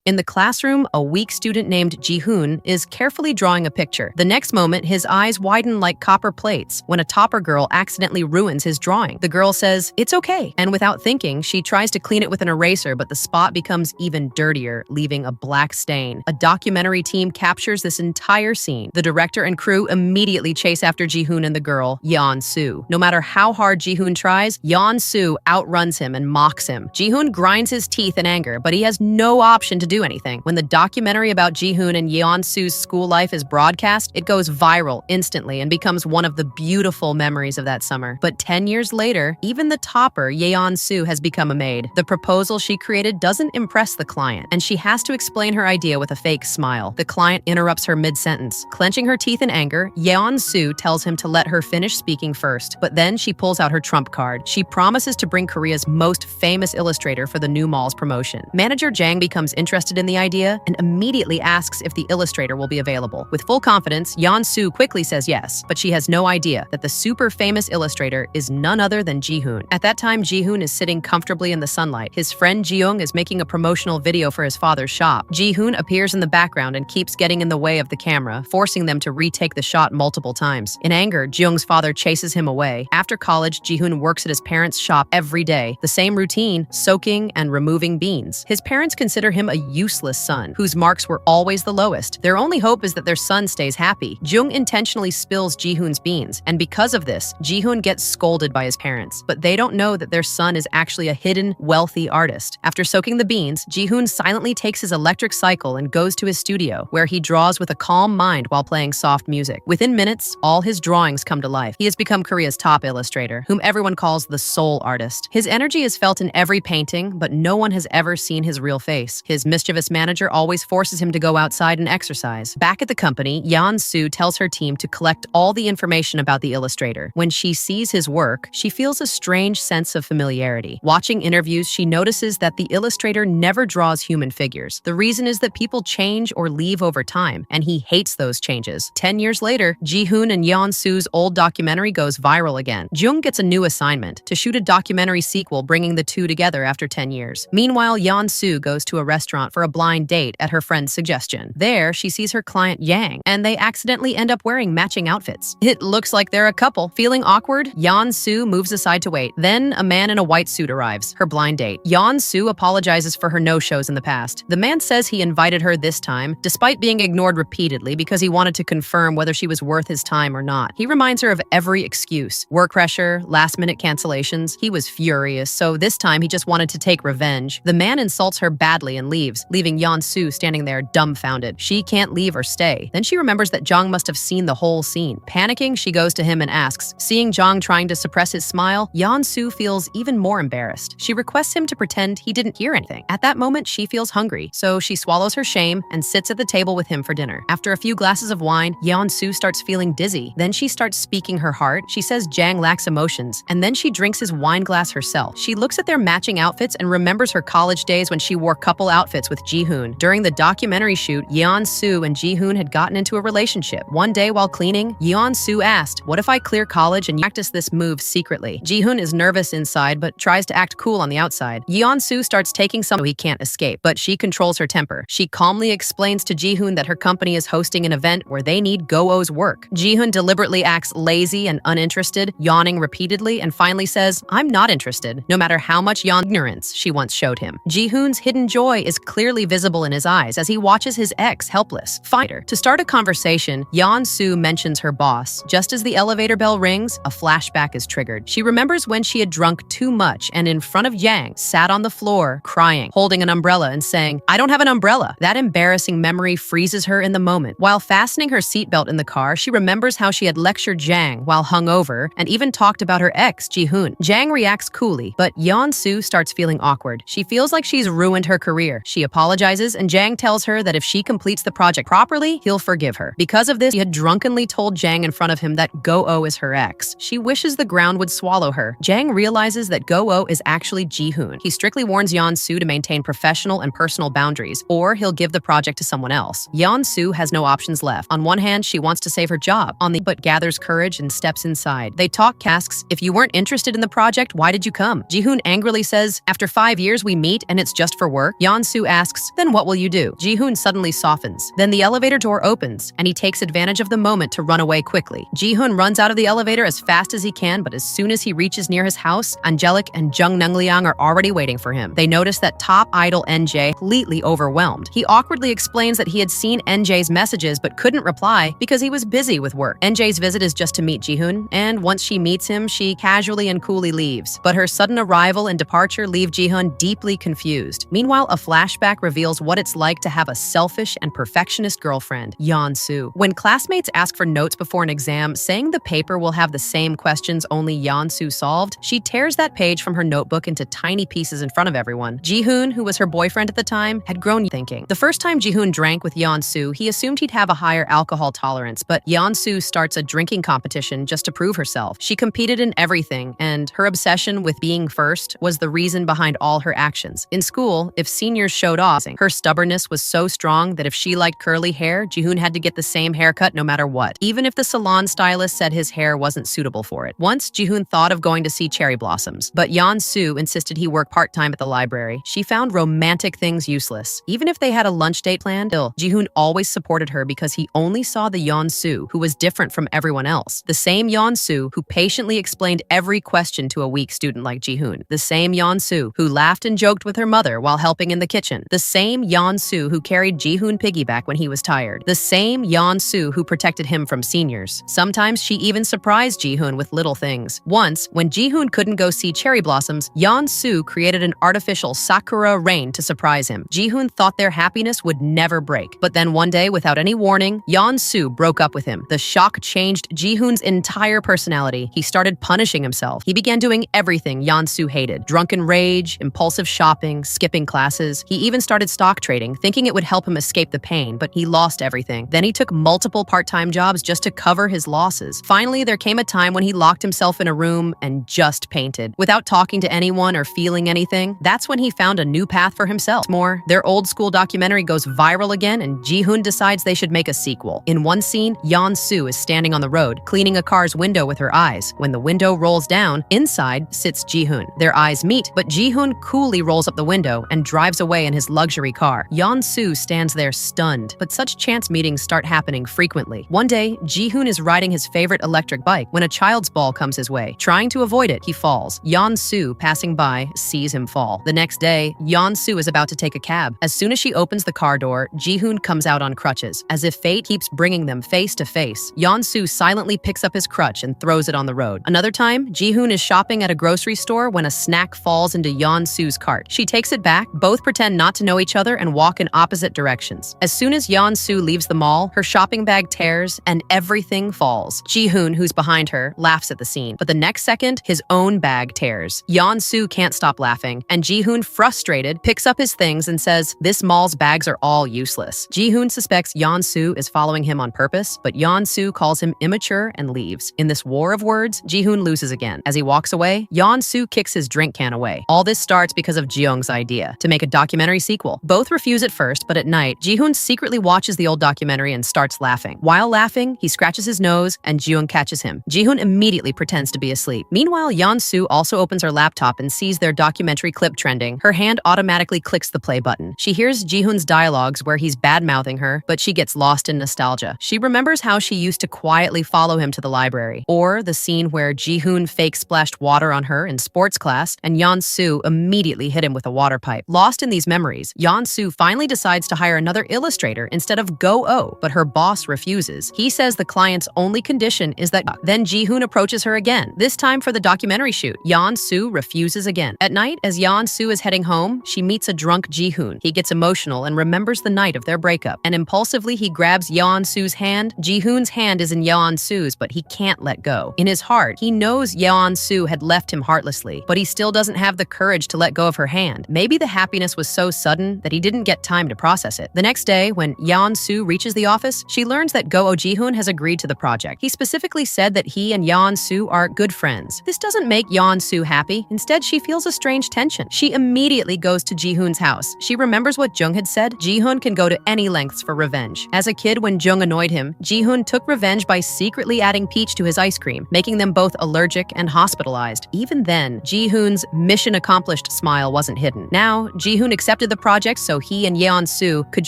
In the classroom, a weak student named Ji-hoon is carefully drawing a picture. The next moment, his eyes widen like copper plates when a topper girl accidentally ruins his drawing. The girl says, "It's okay." And without thinking, she tries to clean it with an eraser, but the spot becomes even dirtier, leaving a black stain. A documentary team captures this entire scene. The director and crew immediately chase after Ji-hoon and the girl, Yeon-soo. No matter how hard Ji-hoon tries, Yeon-soo outruns him and mocks him. Ji-hoon grinds his teeth in anger, but he has no option to do anything. When the documentary about Ji-hoon and Yeon-soo's school life is broadcast, it goes viral instantly and becomes one of the beautiful memories of that summer. But 10 years later, even the topper, Yeon-soo, has become a maid. The proposal she created doesn't impress the client, and she has to explain her idea with a fake smile. The client interrupts her mid-sentence. Clenching her teeth in anger, Yeon-soo tells him to let her finish speaking first, but then she pulls out her trump card. She promises to bring Korea's most famous illustrator for the new mall's promotion. Manager Jang becomes interested in the idea and immediately asks if the illustrator will be available. With full confidence, Yeon-soo quickly says yes, but she has no idea that the super famous illustrator is none other than Ji-hoon. At that time, Ji-hoon is sitting comfortably in the sunlight. His friend Ji-young is making a promotional video for his father's shop. Ji-hoon appears in the background and keeps getting in the way of the camera, forcing them to retake the shot multiple times. In anger, Ji-young's father chases him away. After college, Ji-hoon works at his parents' shop every day. The same routine, soaking and removing beans. His parents consider him a useless son, whose marks were always the lowest. Their only hope is that their son stays happy. Ji-young intentionally spills Ji-hoon's beans, and because of this, Ji-hoon gets scolded by his parents. But they don't know that their son is actually a hidden, wealthy artist. After soaking the beans, Ji-hoon silently takes his electric cycle and goes to his studio, where he draws with a calm mind while playing soft music. Within minutes, all his drawings come to life. He has become Korea's top illustrator, whom everyone calls the soul artist. His energy is felt in every painting, but no one has ever seen his real face. His mischievous manager always forces him to go outside and exercise. Back at the company, Yeon-soo tells her team to collect all the information about the illustrator. When she sees his work, she feels a strange sense of familiarity. Watching interviews, she notices that the illustrator never draws human figures. The reason is that people change or leave over time, and he hates those changes. 10 years later, Ji-hoon and Yeon-soo's old documentary goes viral again. Jung gets a new assignment, to shoot a documentary sequel bringing the two together after 10 years. Meanwhile, Yeon-soo goes to a restaurant for a blind date at her friend's suggestion. There, she sees her client Yang, and they accidentally end up wearing matching outfits. It looks like they're a couple. Feeling awkward, Yeon-soo moves aside to wait. Then, a man in a white suit arrives, her blind date. Yeon-soo apologizes for her no-shows in the past. The man says he invited her this time, despite being ignored repeatedly because he wanted to confirm whether she was worth his time or not. He reminds her of every excuse. Work pressure, last-minute cancellations. He was furious, so this time he just wanted to take revenge. The man insults her badly and leaves, leaving Yeon-soo standing there dumbfounded. She can't leave or stay. Then she remembers that Jung must have seen the whole scene. Panicking, she goes to him and asks. Seeing Jung trying to suppress his smile, Yeon-soo feels even more embarrassed. She requests him to pretend he didn't hear anything. At that moment, she feels hungry, so she swallows her shame and sits at the table with him for dinner. After a few glasses of wine, Yeon-soo starts feeling dizzy. Then she starts speaking her heart. She says Jang lacks emotions, and then she drinks his wine glass herself. She looks at their matching outfits and remembers her college days when she wore couple outfits with Ji-hoon. During the documentary shoot, Yeon-soo and Ji-hoon had gotten into a relationship. One day while cleaning, Yeon-soo asked, "What if I clear college and practice this move secretly?" Ji-hoon is nervous inside but tries to act cool on the outside. Yeon-soo starts taking some so he can't escape, but she controls her temper. She calmly explains to Ji-hoon that her company is hosting an event where they need Go-oh's work. Ji-hoon deliberately acts lazy and uninterested, yawning repeatedly, and finally says, "I'm not interested," no matter how much ignorance she once showed him. Ji-hoon's hidden joy is clearly visible in his eyes as he watches his ex helpless. Fighter. To start a conversation, Yeon-soo mentions her boss. Just as the elevator bell rings, a flashback is triggered. She remembers when she had drunk too much and in front of Yang, sat on the floor, crying, holding an umbrella and saying, "I don't have an umbrella." That embarrassing memory freezes her in the moment. While fastening her seatbelt in the car, she remembers how she had lectured Jang while hungover and even talked about her ex, Ji-hoon. Jang reacts coolly, but Yeon-soo starts feeling awkward. She feels like she's ruined her career. She apologizes, and Jang tells her that if she completes the project properly, he'll forgive her. Because of this, she had drunkenly told Jang in front of him that Go-oh is her ex. She wishes the ground would swallow her. Jang realizes that Go-oh is actually Ji-hoon. He strictly warns Yeon-soo to maintain professional and personal boundaries, or he'll give the project to someone else. Yeon-soo has no options left. On one hand, she wants to save her job, but gathers courage and steps inside. They talk, asks, "If you weren't interested in the project, why did you come?" Ji-hoon angrily says, "After 5 years we meet and it's just for work." Yeon-soo asks, "Then what will you do?" Ji-hoon suddenly softens. Then the elevator door opens, and he takes advantage of the moment to run away quickly. Ji-hoon runs out of the elevator as fast as he can, but as soon as he reaches near his house, Angelic and Jung Neungliang are already waiting for him. They notice that top idol NJ completely overwhelmed. He awkwardly explains that he had seen NJ's messages but couldn't reply because he was busy with work. NJ's visit is just to meet Ji-hoon, and once she meets him, she casually and coolly leaves. But her sudden arrival and departure leave Ji-hoon deeply confused. Meanwhile, a flashback reveals what it's like to have a selfish and perfectionist girlfriend, Yeon-soo. When classmates ask for notes before an exam, saying the paper will have the same questions only Yeon-soo solved, she tears that page from her notebook into tiny pieces in front of everyone. Ji-hoon, who was her boyfriend at the time, had grown thinking. The first time Ji-hoon drank with Yeon-soo, he assumed he'd have a higher alcohol tolerance, but Yeon-soo starts a drinking competition just to prove herself. She competed in everything, and her obsession with being first was the reason behind all her actions. In school, if seniors showed off, her stubbornness was so strong that if she liked curly hair, Ji-hoon had to get the same haircut no matter what, even if the salon stylist said his hair wasn't suitable for it. Once, Ji-hoon thought of going to see cherry blossoms, but Yeon-soo insisted he work part-time at the library. She found romantic things useless. Even if they had a lunch date planned, Ji-hoon always supported her because he only saw the Yeon-soo who was different from everyone else. The same Yeon-soo who patiently explained every question to a weak student like Ji-hoon. The same Yeon-soo who laughed and joked with her mother while helping in the kitchen. The same Yeon-soo who carried Ji-hoon piggyback when he was tired. The same Yeon-soo who protected him from seniors. Sometimes she even surprised Ji-hoon with little things. Once, when Ji-hoon couldn't go see cherry blossoms, Yeon-soo created an artificial sakura rain to surprise him. Ji-hoon thought their happiness would never break. But then one day, without any warning, Yeon-soo broke up with him. The shock changed Ji-hoon's entire personality. He started punishing himself. He began doing everything Yeon-soo hated. Drunken rage, impulsive shopping, skipping classes. He even started stock trading, thinking it would help him escape the pain, but he lost everything. Then he took multiple part-time jobs just to cover his losses. Finally, there came a time when he locked himself in a room and just painted. Without talking to anyone or feeling anything, that's when he found a new path for himself. More, their old school documentary goes viral again, and Ji-hoon decides they should make a sequel. In one scene, Yeon-soo is standing on the road, cleaning a car's window with her eyes. When the window rolls down, inside sits Ji-hoon. Their eyes meet, but Ji-hoon coolly rolls up the window and drives away in his luxury car. Yeon-soo stands there stunned, but such chance meetings start happening frequently. One day, Ji-hoon is riding his favorite electric bike when a child's ball comes his way. Trying to avoid it, he falls. Yeon-soo, passing by, sees him fall. The next day, Yeon-soo is about to take a cab. As soon as she opens the car door, Ji-hoon comes out on crutches. As if fate keeps bringing them face to face, Yeon-soo silently picks up his crutch and throws it on the road. Another time, Ji-hoon is shopping at a grocery store when a snack falls into Yeon-soo's cart. She takes it back, both pretend not to know each other and walk in opposite directions. As soon as Yeon-soo leaves the mall, her shopping bag tears and everything falls. Ji-hoon, who's behind her, laughs at the scene, but the next second, his own bag tears. Yeon-soo can't stop laughing, and Ji-hoon, frustrated, picks up his things and says, "This mall's bags are all useless." Ji-hoon suspects Yeon-soo is following him on purpose, but Yeon-soo calls him immature and leaves. In this war of words, Ji-hoon loses again. As he walks away, Yeon-soo kicks his drink can away. All this starts because of Ji-young's idea to make a documentary sequel. Both refuse at first, but at night, Ji-hoon secretly watches the old documentary and starts laughing. While laughing, he scratches his nose and Ji-young catches him. Ji-hoon immediately pretends to be asleep. Meanwhile, Yeon-soo also opens her laptop and sees their documentary clip trending. Her hand automatically clicks the play button. She hears Ji-hoon's dialogues where he's bad-mouthing her, but she gets lost in nostalgia. She remembers how she used to quietly follow him to the library, or the scene where Ji-hoon fake splashed water on her in sports class and Yeon-soo immediately hit him with a water pipe. Lost in these memories, Yeon-soo finally decides to hire another illustrator instead of Go-oh, but her boss refuses. He says the client's only condition is that. Then Ji-hoon approaches her again, this time for the documentary shoot. Yeon-soo refuses again. At night, as Yeon-soo is heading home, she meets a drunk Ji-hoon. He gets emotional and remembers the night of their breakup, and impulsively he grabs Yeon-soo's hand. Ji-hoon's hand is in Yeon-soo's, but he can't let go. In his heart, he knows Yeon-soo had left him heartlessly, but he still doesn't have the courage to let go of her hand. Maybe the happiness was so sudden that he didn't get time to process it. The next day, when Yeon-soo reaches the office, she learns that Go-oh Ji-hoon has agreed to the project. He specifically said that he and Yeon-soo are good friends. This doesn't make Yeon-soo happy. Instead, she feels a strange tension. She immediately goes to Ji-hoon's house. She remembers what Jung had said. Ji-hoon can go to any lengths for revenge. As a kid, when Jung annoyed him, Ji-hoon took revenge by secretly adding peach to his ice cream, making them both allergic and hospitalized. Even then, Ji-hoon's mission accomplished smile wasn't hidden. Now, Ji-hoon accepted adapted the project so he and Yeon-soo could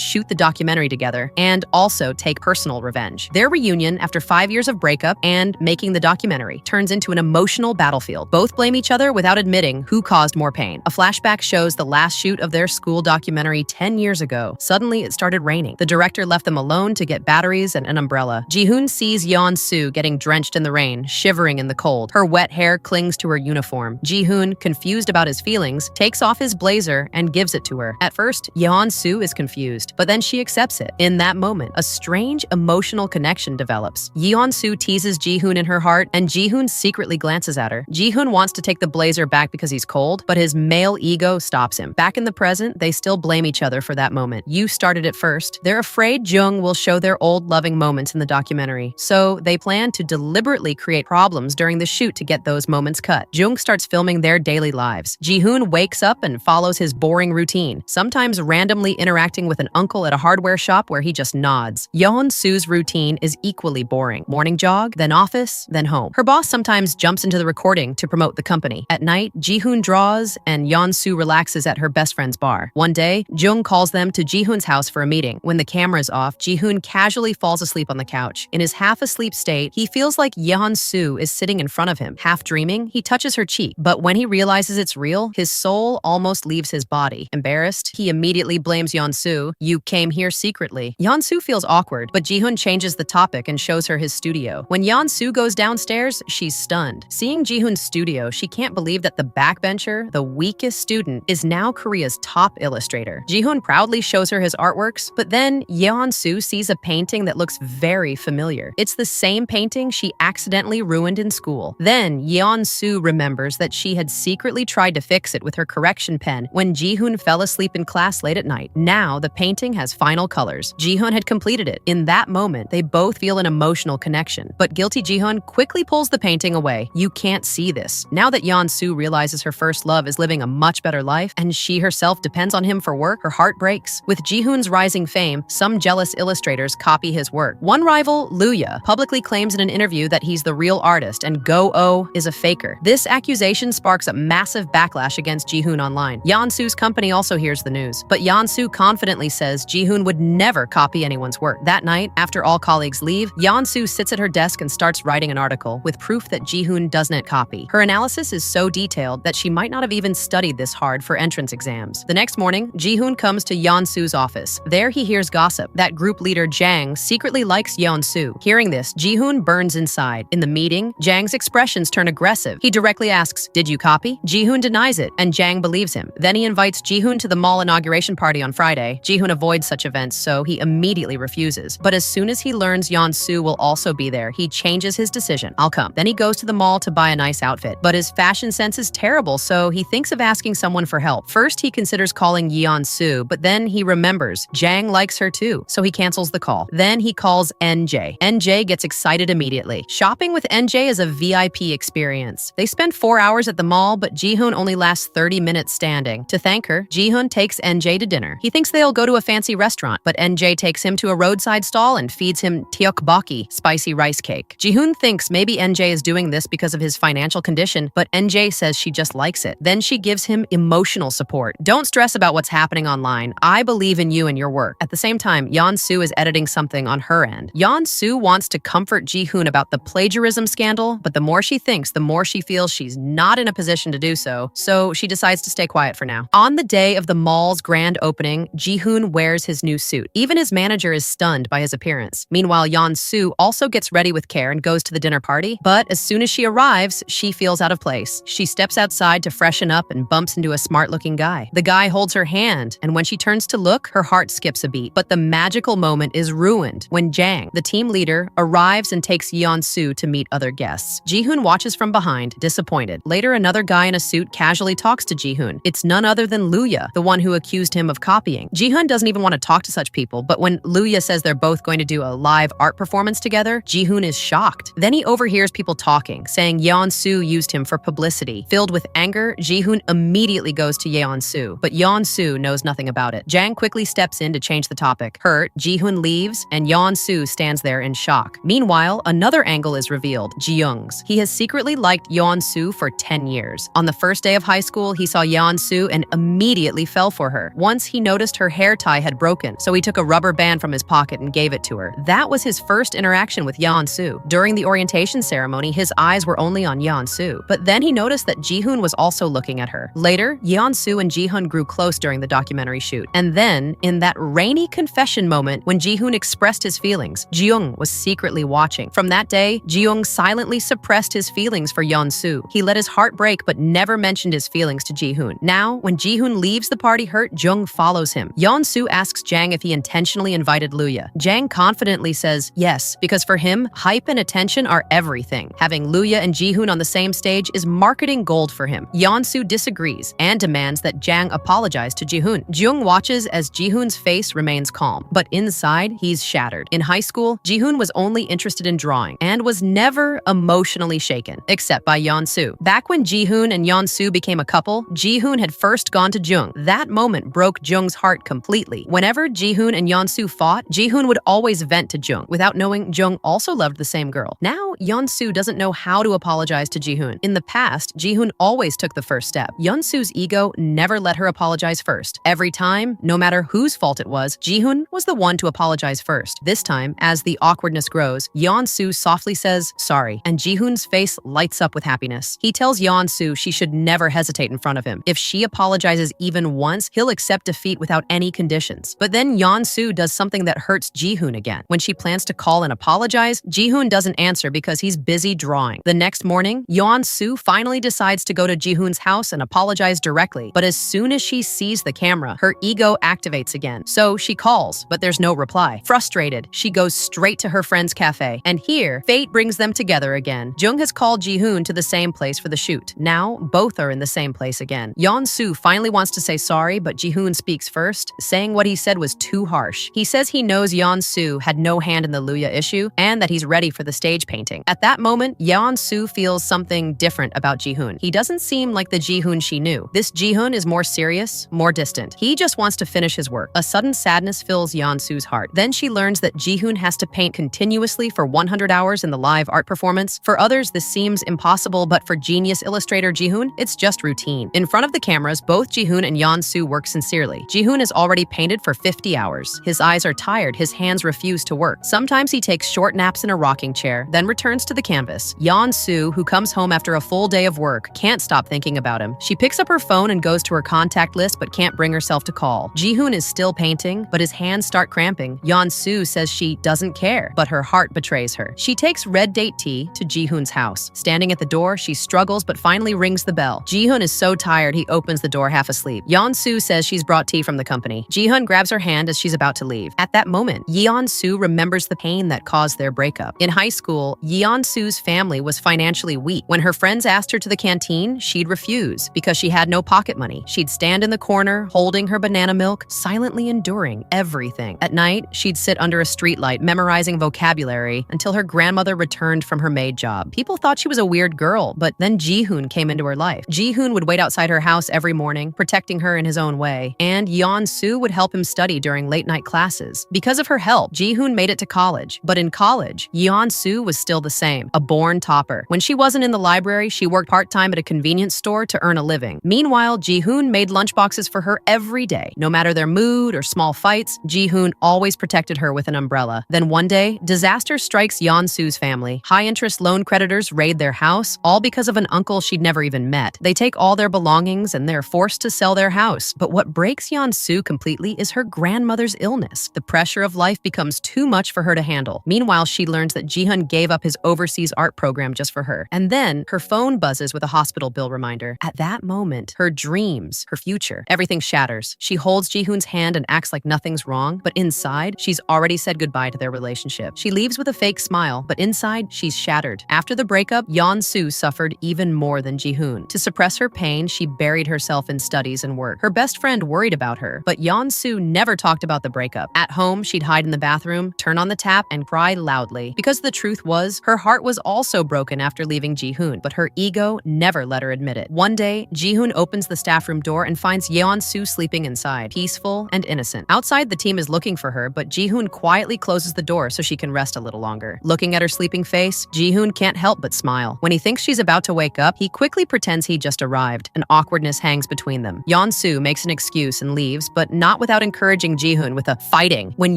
shoot the documentary together and also take personal revenge. Their reunion after 5 years of breakup and making the documentary turns into an emotional battlefield. Both blame each other without admitting who caused more pain. A flashback shows the last shoot of their school documentary 10 years ago. Suddenly, it started raining. The director left them alone to get batteries and an umbrella. Ji-hoon sees Yeon-soo getting drenched in the rain, shivering in the cold. Her wet hair clings to her uniform. Ji-hoon, confused about his feelings, takes off his blazer and gives it to her. At first, Yeon-soo is confused, but then she accepts it. In that moment, a strange emotional connection develops. Yeon-soo teases Ji-hoon in her heart, and Ji-hoon secretly glances at her. Ji-hoon wants to take the blazer back because he's cold, but his male ego stops him. Back in the present, they still blame each other for that moment. You started it first. They're afraid Jung will show their old loving moments in the documentary, so they plan to deliberately create problems during the shoot to get those moments cut. Jung starts filming their daily lives. Ji-hoon wakes up and follows his boring routine, sometimes randomly interacting with an uncle at a hardware shop where he just nods. Yeon-soo's routine is equally boring. Morning jog, then office, then home. Her boss sometimes jumps into the recording to promote the company. At night, Ji-hoon draws and Yeon-soo relaxes at her best friend's bar. One day, Jung calls them to Ji-hoon's house for a meeting. When the camera's off, Ji-hoon casually falls asleep on the couch. In his half-asleep state, he feels like Yeon-soo is sitting in front of him. Half dreaming, he touches her cheek, but when he realizes it's real, his soul almost leaves his body. Embarrassed, he immediately blames Yeon-soo. You came here secretly. Yeon-soo feels awkward, but Ji-hoon changes the topic and shows her his studio. When Yeon-soo goes downstairs, she's stunned. Seeing Ji-hoon's studio, she can't believe that the backbencher, the weakest student, is now Korea's top illustrator. Ji-hoon proudly shows her his artworks, but then Yeon-soo sees a painting that looks very familiar. It's the same painting she accidentally ruined in school. Then Yeon-soo remembers that she had secretly tried to fix it with her correction pen when Ji-hoon fell asleep in class late at night. Now the painting has final colors. Ji-hoon had completed it. In that moment, they both feel an emotional connection, but guilty Ji-hoon quickly pulls the painting away. You can't see this. Now that Yeon-soo realizes her first love is living a much better life, and she herself depends on him for work, her heart breaks. With Ji-hoon's rising fame, some jealous illustrators copy his work. One rival, Luya, publicly claims in an interview that he's the real artist and Go-oh is a faker. This accusation sparks a massive backlash against Ji-hoon online. Yeon-soo's company also hears the news, but Yeon-soo confidently says Ji-hoon would never copy anyone's work. That night, after all colleagues leave, Yeon-soo sits at her desk and starts writing an article with proof that Ji-hoon doesn't copy. Her analysis is so detailed that she might not have even studied this hard for entrance exams. The next morning, Ji-hoon comes to Yeon-soo's office. There he hears gossip that group leader Jang secretly likes Yeon-soo. Hearing this, Ji-hoon burns inside. In the meeting, Jang's expressions turn aggressive. He directly asks, "Did you copy?" Ji-hoon denies it, and Jang believes him. Then he invites Ji-hoon to the mall inauguration party on Friday. Ji-hoon avoids such events, so he immediately refuses. But as soon as he learns Yeon-soo will also be there, he changes his decision. "I'll come." Then he goes to the mall to buy a nice outfit. But his fashion sense is terrible, so he thinks of asking someone for help. First, he considers calling Yeon-soo, but then he remembers Jang likes her too, so he cancels the call. Then he calls NJ. NJ gets excited immediately. Shopping with NJ is a VIP experience. They spend 4 hours at the mall, but Ji-hoon only lasts 30 minutes standing. To thank her, Ji-hoon takes NJ to dinner. He thinks they'll go to a fancy restaurant, but NJ takes him to a roadside stall and feeds him tteokbokki, spicy rice cake. Ji-hoon thinks maybe NJ is doing this because of his financial condition, but NJ says she just likes it. Then she gives him emotional support. "Don't stress about what's happening online. I believe in you and your work." At the same time, Yeon-soo is editing something on her end. Yeon-soo wants to comfort Ji-hoon about the plagiarism scandal, but the more she thinks, the more she feels she's not in a position to do so, so she decides to stay quiet for now. On the day of the mall's grand opening, Ji-hoon wears his new suit. Even his manager is stunned by his appearance. Meanwhile, Yeon-soo also gets ready with care and goes to the dinner party, but as soon as she arrives, she feels out of place. She steps outside to freshen up and bumps into a smart-looking guy. The guy holds her hand, and when she turns to look, her heart skips a beat. But the magical moment is ruined when Jang, the team leader, arrives and takes Yeon-soo to meet other guests. Ji-hoon watches from behind, disappointed. Later, another guy in a suit casually talks to Ji-hoon. It's none other than Luya, the one who accused him of copying. Ji-hoon doesn't even want to talk to such people, but when Luya says they're both going to do a live art performance together, Ji-hoon is shocked. Then he overhears people talking, saying Yeon-soo used him for publicity. Filled with anger, Ji-hoon immediately goes to Yeon-soo, but Yeon-soo knows nothing about it. Jang quickly steps in to change the topic. Hurt, Ji-hoon leaves, and Yeon-soo stands there in shock. Meanwhile, another angle is revealed, Ji-young's. He has secretly liked Yeon-soo for 10 years. On the first day of high school, he saw Yeon-soo and immediately immediately fell for her. Once he noticed her hair tie had broken, so he took a rubber band from his pocket and gave it to her. That was his first interaction with Yeon-soo. During the orientation ceremony, his eyes were only on Yeon-soo, but then he noticed that Ji-hoon was also looking at her. Later, Yeon-soo and Ji-hoon grew close during the documentary shoot. And then, in that rainy confession moment when Ji-hoon expressed his feelings, Ji-young was secretly watching. From that day, Ji-young silently suppressed his feelings for Yeon-soo. He let his heart break but never mentioned his feelings to Ji-hoon. Now, when Ji-hoon leaves the party hurt, Jung follows him. Yeon-soo asks Jang if he intentionally invited Luya. Jang confidently says yes, because for him, hype and attention are everything. Having Luya and Ji-hoon on the same stage is marketing gold for him. Yeon-soo disagrees and demands that Jang apologize to Ji-hoon. Jung watches as Ji-hoon's face remains calm, but inside, he's shattered. In high school, Ji-hoon was only interested in drawing and was never emotionally shaken, except by Yeon-soo. Back when Ji-hoon and Yeon-soo became a couple, Ji-hoon had first gone to Jung. That moment broke Jung's heart completely. Whenever Ji-hoon and Yeon-soo fought, Ji-hoon would always vent to Jung, without knowing Jung also loved the same girl. Now, Yeon-soo doesn't know how to apologize to Ji-hoon. In the past, Ji-hoon always took the first step. Yeon-soo's ego never let her apologize first. Every time, no matter whose fault it was, Ji-hoon was the one to apologize first. This time, as the awkwardness grows, Yeon-soo softly says sorry, and Ji-hoon's face lights up with happiness. He tells Yeon-soo she should never hesitate in front of him. If she apologizes even once, he'll accept defeat without any conditions. But then Yeon-soo does something that hurts Ji-hoon again. When she plans to call and apologize, Ji-hoon doesn't answer because he's busy drawing. The next morning, Yeon-soo finally decides to go to Ji-hoon's house and apologize directly. But as soon as she sees the camera, her ego activates again. So she calls, but there's no reply. Frustrated, she goes straight to her friend's cafe. And here, fate brings them together again. Jung has called Ji-hoon to the same place for the shoot. Now, both are in the same place again. Yeon-soo finally wants to say sorry, but Ji-hoon speaks first, saying what he said was too harsh. He says he knows Yeon-soo had no hand in the Luya issue and that he's ready for the stage painting. At that moment, Yeon-soo feels something different about Ji-hoon. He doesn't seem like the Ji-hoon she knew. This Ji-hoon is more serious, more distant. He just wants to finish his work. A sudden sadness fills Yeon-soo's heart. Then she learns that Ji-hoon has to paint continuously for 100 hours in the live art performance. For others, this seems impossible, but for genius illustrator Ji-hoon, it's just routine. In front of the cameras, both Ji-hoon and Yeon-soo work sincerely. Ji-hoon has already painted for 50 hours. His eyes are tired, his hands refuse to work. Sometimes he takes short naps in a rocking chair, then returns to the canvas. Yeon-soo, who comes home after a full day of work, can't stop thinking about him. She picks up her phone and goes to her contact list but can't bring herself to call. Ji-hoon is still painting, but his hands start cramping. Yeon-soo says she doesn't care, but her heart betrays her. She takes red date tea to Ji-hoon's house. Standing at the door, she struggles but finally rings the bell. Ji-hoon is so tired he opens the door half asleep. Yeon-soo says she's brought tea from the company. Ji-hoon grabs her hand as she's about to leave. At that moment, Yeon-soo remembers the pain that caused their breakup. In high school, Yeon-soo's family was financially weak. When her friends asked her to the canteen, she'd refuse because she had no pocket money. She'd stand in the corner, holding her banana milk, silently enduring everything. At night, she'd sit under a streetlight, memorizing vocabulary until her grandmother returned from her maid job. People thought she was a weird girl, but then Ji-hoon came into her life. Ji-hoon would wait outside her house every morning, protecting her in his own way, and Yeon-soo would help him study during late-night classes. Because of her help, Ji-hoon made it to college. But in college, Yeon-soo was still the same, a born topper. When she wasn't in the library, she worked part-time at a convenience store to earn a living. Meanwhile, Ji-hoon made lunchboxes for her every day. No matter their mood or small fights, Ji-hoon always protected her with an umbrella. Then one day, disaster strikes Yeon-soo's family. High-interest loan creditors raid their house, all because of an uncle she'd never even met. They take all their belongings and they're forced to sell their house. But what breaks Yeon-soo completely is her grandmother's illness. The pressure of life becomes too much for her to handle. Meanwhile, she learns that Ji-hoon gave up his overseas art program just for her. And then, her phone buzzes with a hospital bill reminder. At that moment, her dreams, her future, everything shatters. She holds Ji-hoon's hand and acts like nothing's wrong, but inside, she's already said goodbye to their relationship. She leaves with a fake smile, but inside, she's shattered. After the breakup, Yeon-soo suffered even more than Ji-hoon. To suppress her pain, she buried herself in studies and work. Her best friend worried about her, but Yeon-soo never talked about the breakup. At home, she'd hide in the bathroom, turn on the tap, and cry loudly. Because the truth was, her heart was also broken after leaving Ji-hoon, but her ego never let her admit it. One day, Ji-hoon opens the staff room door and finds Yeon-soo sleeping inside, peaceful and innocent. Outside, the team is looking for her, but Ji-hoon quietly closes the door so she can rest a little longer. Looking at her sleeping face, Ji-hoon can't help but smile. When he thinks she's about to wake up, he quickly pretends he just arrived. An awkwardness hangs between them. Yeon Yeon-soo makes an excuse and leaves, but not without encouraging Ji-hoon with a fighting. When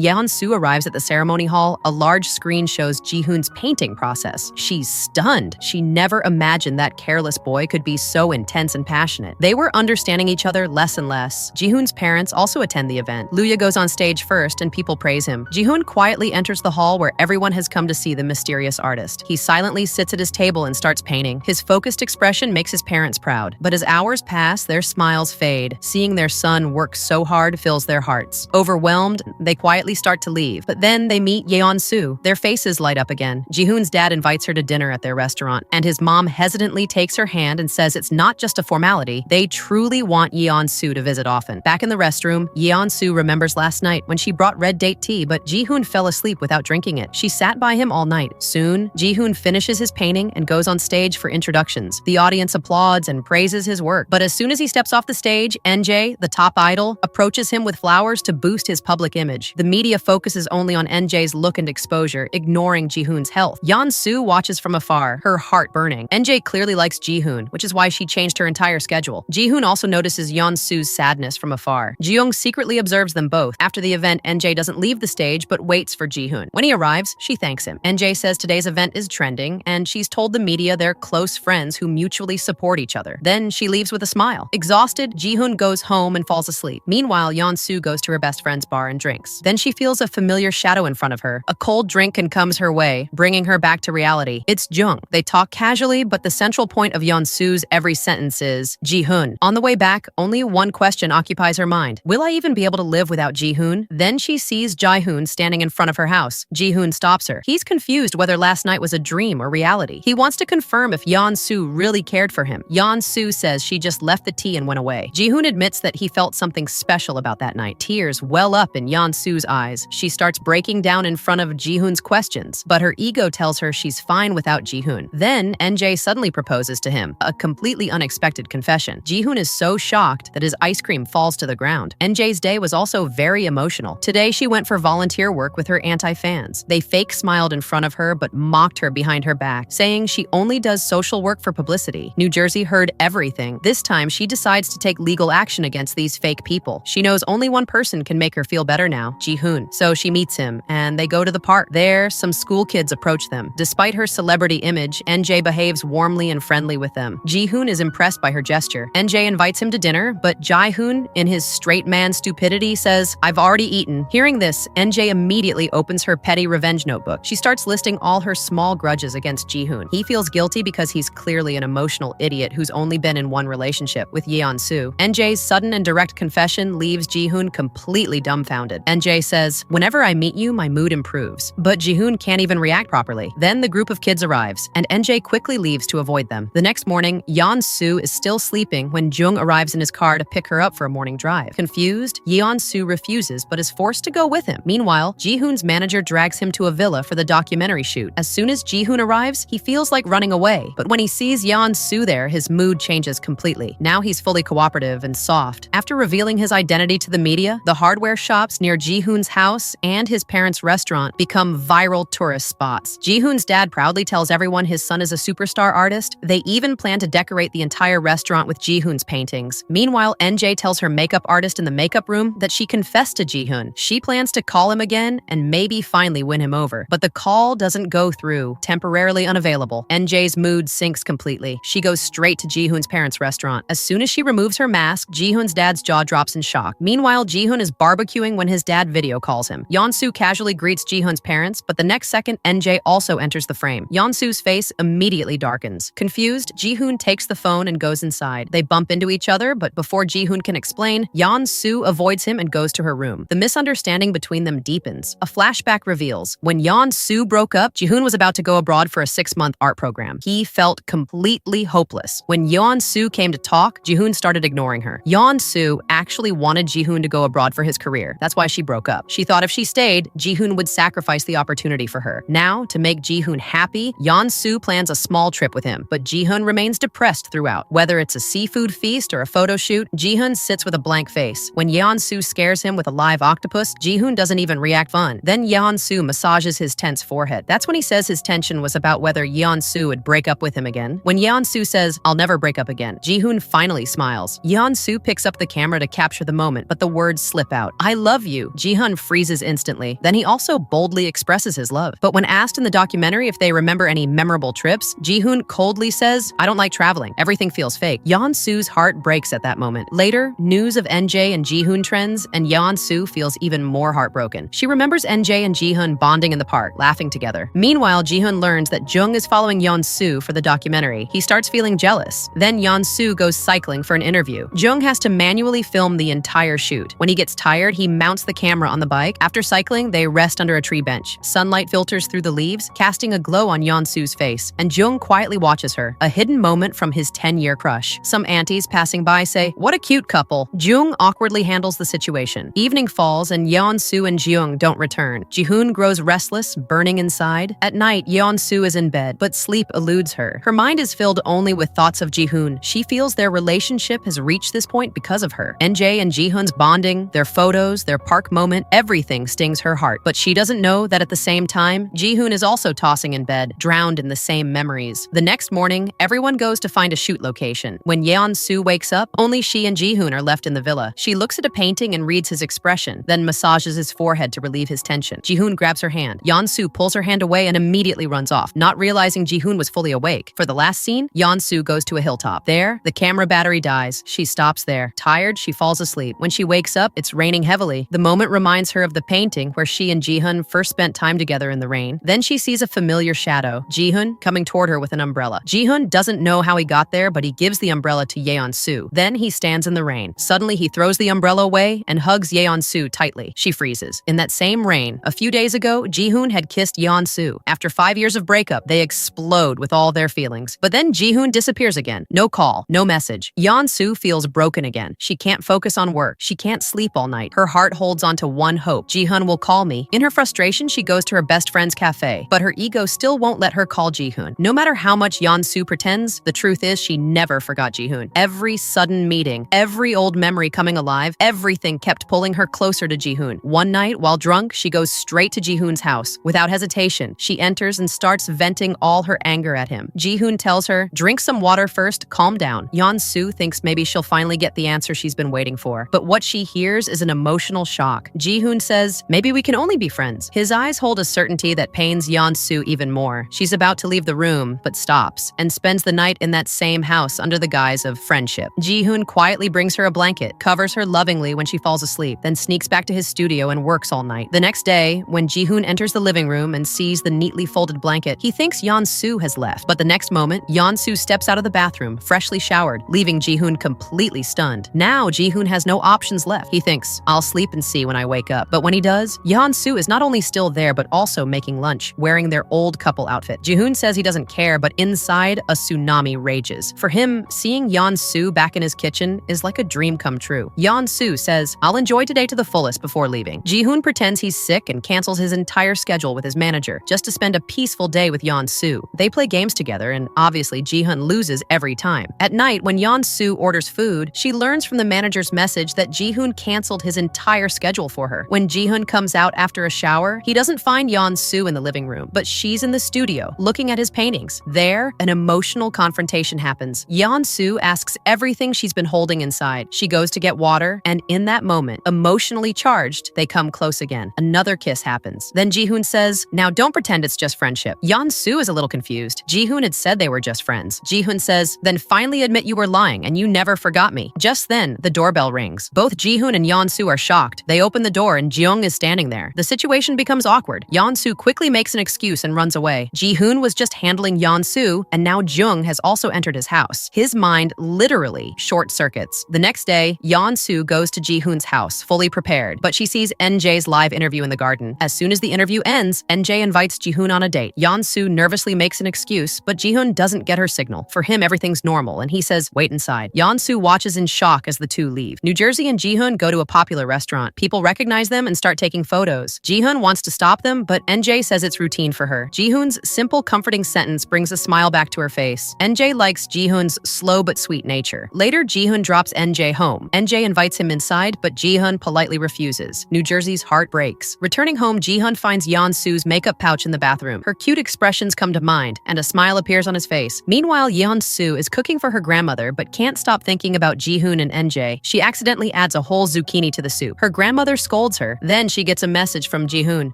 Yeon-soo arrives at the ceremony hall, a large screen shows Ji-hoon's painting process. She's stunned. She never imagined that careless boy could be so intense and passionate. They were understanding each other less and less. Ji-hoon's parents also attend the event. Luya goes on stage first and people praise him. Ji-hoon quietly enters the hall where everyone has come to see the mysterious artist. He silently sits at his table and starts painting. His focused expression makes his parents proud. But as hours pass, their smiles fade. Seeing their son work so hard fills their hearts. Overwhelmed, they quietly start to leave. But then they meet Yeon-soo. Their faces light up again. Ji-hoon's dad invites her to dinner at their restaurant, and his mom hesitantly takes her hand and says it's not just a formality. They truly want Yeon-soo to visit often. Back in the restroom, Yeon-soo remembers last night when she brought red date tea, but Ji-hoon fell asleep without drinking it. She sat by him all night. Soon, Ji-hoon finishes his painting and goes on stage for introductions. The audience applauds and praises his work. But as soon as he steps off the stage, NJ, the top idol, approaches him with flowers to boost his public image. The media focuses only on NJ's look and exposure, ignoring Ji-hoon's health. Yeon-soo watches from afar, her heart burning. NJ clearly likes Ji-hoon, which is why she changed her entire schedule. Ji-hoon also notices Yeon-soo's sadness from afar. Ji-young secretly observes them both. After the event, NJ doesn't leave the stage but waits for Ji-hoon. When he arrives, she thanks him. NJ says today's event is trending, and she's told the media they're close friends who mutually support each other. Then she leaves with a smile. Exhausted, Ji-hoon goes home and falls asleep. Meanwhile, Yeon-soo goes to her best friend's bar and drinks. Then she feels a familiar shadow in front of her. A cold drink comes her way, bringing her back to reality. It's Jung. They talk casually, but the central point of Yeon-soo's every sentence is Ji-hoon. On the way back, only one question occupies her mind. Will I even be able to live without Ji-hoon? Then she sees Ji-hoon standing in front of her house. Ji-hoon stops her. He's confused whether last night was a dream or reality. He wants to confirm if Yeon-soo really cared for him. Yeon-soo says she just left the tea and went away. Ji-hoon admits that he felt something special about that night. Tears well up in Yeon-soo's eyes. She starts breaking down in front of Ji-hoon's questions, but her ego tells her she's fine without Ji-hoon. Then NJ suddenly proposes to him, a completely unexpected confession. Ji-hoon is so shocked that his ice cream falls to the ground. NJ's day was also very emotional. Today she went for volunteer work with her anti-fans. They fake smiled in front of her but mocked her behind her back, saying she only does social work for publicity. New Jersey heard everything. This time she decides to take legal action against these fake people. She knows only one person can make her feel better now, Ji-hoon. So she meets him and they go to the park. There, some school kids approach them. Despite her celebrity image, NJ behaves warmly and friendly with them. Ji-hoon is impressed by her gesture. NJ invites him to dinner, but Ji-hoon, in his straight man stupidity, says, "I've already eaten." Hearing this, NJ immediately opens her petty revenge notebook. She starts listing all her small grudges against Ji-hoon. He feels guilty because he's clearly an emotional idiot who's only been in one relationship with Yeon-soo. NJ's sudden and direct confession leaves Ji-hoon completely dumbfounded. NJ says, "Whenever I meet you, my mood improves." But Ji-hoon can't even react properly. Then the group of kids arrives, and NJ quickly leaves to avoid them. The next morning, Yeon-soo is still sleeping when Jung arrives in his car to pick her up for a morning drive. Confused, Yeon-soo refuses but is forced to go with him. Meanwhile, Ji-hoon's manager drags him to a villa for the documentary shoot. As soon as Ji-hoon arrives, he feels like running away. But when he sees Yeon-soo there, his mood changes completely. Now he's fully cooperative and soft. After revealing his identity to the media, the hardware shops near Ji-hoon's house and his parents' restaurant become viral tourist spots. Ji-hoon's dad proudly tells everyone his son is a superstar artist. They even plan to decorate the entire restaurant with Ji-hoon's paintings. Meanwhile, NJ tells her makeup artist in the makeup room that she confessed to Ji-hoon. She plans to call him again and maybe finally win him over. But the call doesn't go through. Temporarily unavailable. NJ's mood sinks completely. She goes straight to Ji-hoon's parents' restaurant. As soon as she removes her mask, Ji-hoon's dad's jaw drops in shock. Meanwhile, Ji-hoon is barbecuing when his dad video calls him. Yeon-soo casually greets Ji-hoon's parents, but the next second, NJ also enters the frame. Yeon-soo's face immediately darkens. Confused, Ji-hoon takes the phone and goes inside. They bump into each other, but before Ji-hoon can explain, Yeon-soo avoids him and goes to her room. The misunderstanding between them deepens. A flashback reveals, when Yeon-soo broke up, Ji-hoon was about to go abroad for a 6-month art program. He felt completely hopeless. When Yeon-soo came to talk, Ji-hoon started ignoring her. Yeon-soo actually wanted Ji-hoon to go abroad for his career. That's why she broke up. She thought if she stayed, Ji-hoon would sacrifice the opportunity for her. Now, to make Ji-hoon happy, Yeon-soo plans a small trip with him, but Ji-hoon remains depressed throughout. Whether it's a seafood feast or a photo shoot, Ji-hoon sits with a blank face. When Yeon-soo scares him with a live octopus, Ji-hoon doesn't even react fun. Then Yeon-soo massages his tense forehead. That's when he says his tension was about whether Yeon-soo would break up with him again. When Yeon-soo says, "I'll never break up again," Ji-hoon finally smiles. Yeon-soo picks up the camera to capture the moment, but the words slip out. "I love you." Ji-hun freezes instantly. Then he also boldly expresses his love. But when asked in the documentary if they remember any memorable trips, Ji-hun coldly says, "I don't like traveling. Everything feels fake." Yeon-soo's heart breaks at that moment. Later, news of NJ and Ji-hun trends, and Yeon-soo feels even more heartbroken. She remembers NJ and Ji-hun bonding in the park, laughing together. Meanwhile, Ji-hun learns that Jung is following Yeon-soo for the documentary. He starts feeling jealous. Then Yeon-soo goes cycling for an interview. Jung has to manually film the entire shoot. When he gets tired, he mounts the camera on the bike. After cycling, they rest under a tree bench. Sunlight filters through the leaves, casting a glow on Yeon-soo's face, and Jung quietly watches her, a hidden moment from his 10-year crush. Some aunties passing by say, "What a cute couple." Jung awkwardly handles the situation. Evening falls, and Yeon-soo and Jung don't return. Ji-hun grows restless, burning inside. At night, Yeon-soo is in bed, but sleep eludes her. Her mind is filled only with thoughts of Ji-hun. She feels their relationship has reached this point because of her. NJ and Ji-hun's bonding, their photos, their park moment, everything stings her heart. But she doesn't know that at the same time, Ji-hun is also tossing in bed, drowned in the same memories. The next morning, everyone goes to find a shoot location. When Yeon-soo wakes up, only she and Ji-hun are left in the villa. She looks at a painting and reads his expression, then massages his forehead to relieve his tension. Ji-hun grabs her hand. Yeon-soo pulls her hand away and immediately runs off, not realizing Ji-hun was fully awake. For the last scene, Yeon-soo goes to a hilltop. There, the camera battery dies. She stops there. Tired, she falls asleep. When she wakes up, it's raining heavily. The moment reminds her of the painting where she and Ji-hun first spent time together in the rain. Then she sees a familiar shadow, Ji-hun, coming toward her with an umbrella. Ji-hun doesn't know how he got there, but he gives the umbrella to Yeon-soo. Then he stands in the rain. Suddenly, he throws the umbrella away and hugs Yeon-soo tightly. She freezes. In that same rain, a few days ago, Ji-hun had kissed Yeon-soo. After 5 years of breakup, they explode with all their feelings. But then Ji-hun disappears again. No call, no message. Yeon-soo feels broken again. She can't focus on work. She can't sleep all night. Her heart holds on to one hope. Ji-hun will call me. In her frustration, she goes to her best friend's cafe. But her ego still won't let her call Ji-hun. No matter how much Yeon-soo pretends, the truth is she never forgot Ji-hun. Every sudden meeting, every old memory coming alive, everything kept pulling her closer to Ji-hun. One night, while drunk, she goes straight to Ji-hun's house. Without hesitation, she enters and starts venting all her anger at him. Ji-hun tells her, "Drink some water first, calm down." Yeon-soo thinks maybe she'll finally get the answer she's been waiting for. But what she hears is an emotional shock. Ji-hun says, "Maybe we can only be friends." His eyes hold a certainty that pains Yeon-soo even more. She's about to leave the room, but stops, and spends the night in that same house under the guise of friendship. Ji-hun quietly brings her a blanket, covers her lovingly when she falls asleep, then sneaks back to his studio and works all night. The next day, when Ji-hun enters the living room and sees the neatly folded blanket, he thinks Yeon-soo has left. But the next moment, Yeon-soo steps out of the bathroom, freshly showered, leaving Ji-hun completely stunned. Now, Ji-hun has no options left. He thinks, "I'll sleep and see when I wake up." But when he does, Yeon-soo is not only still there, but also making lunch, wearing their old couple outfit. Ji-hun says he doesn't care, but inside, a tsunami rages. For him, seeing Yeon-soo back in his kitchen is like a dream come true. Yeon-soo says, "I'll enjoy today to the fullest before leaving." Ji-hun pretends he's sick and cancels his entire schedule with his manager, just to spend a peaceful day with Yeon-soo. They play games together, and obviously Ji-hun loses every time. At night, when Yeon-soo orders food, she learns from the manager's message that Ji-hun canceled his entire schedule for her. When Ji-hun comes out after a shower, he doesn't find Yeon-soo in the living room, but she's in the studio, looking at his paintings. There, an emotional confrontation happens. Yeon-soo asks everything she's been holding inside. She goes to get water, and in that moment, emotionally charged, they come close again. Another kiss happens. Then Ji-hun says, "Now don't pretend it's just friendship." Yeon-soo is a little confused. Ji-hun had said they were just friends. Ji-hun says, "Then finally admit you were lying and you never forgot me." Just then, the doorbell rings. Both Ji-hun and Yeon-soo are shocked. They open the door and Jung is standing there. The situation becomes awkward. Yeon-soo quickly makes an excuse and runs away. Ji-hun was just handling Yeon-soo, and now Jung has also entered his house. His mind literally short circuits. The next day, Yeon-soo goes to Ji-hun's house, fully prepared, but she sees NJ's live interview in the garden. As soon as the interview ends, NJ invites Ji-hun on a date. Yeon-soo nervously makes an excuse, but Ji-hun doesn't get her signal. For him, everything's normal, and he says, "Wait inside." Yeon-soo watches in shock as the two leave. New Jersey and Ji-hun go to a popular restaurant. People recognize them and start taking photos. Ji-hun wants to stop them, but NJ says it's routine for her. Ji-hun's simple, comforting sentence brings a smile back to her face. NJ likes Ji-hun's slow but sweet nature. Later, Ji-hun drops NJ home. NJ invites him inside, but Ji-hun politely refuses. New Jersey's heart breaks. Returning home, Ji-hun finds Yeon-soo's makeup pouch in the bathroom. Her cute expressions come to mind, and a smile appears on his face. Meanwhile, Yeon-soo is cooking for her grandmother, but can't stop thinking about Jihoon and NJ, she accidentally adds a whole zucchini to the soup. Her grandmother scolds her. Then she gets a message from Jihoon.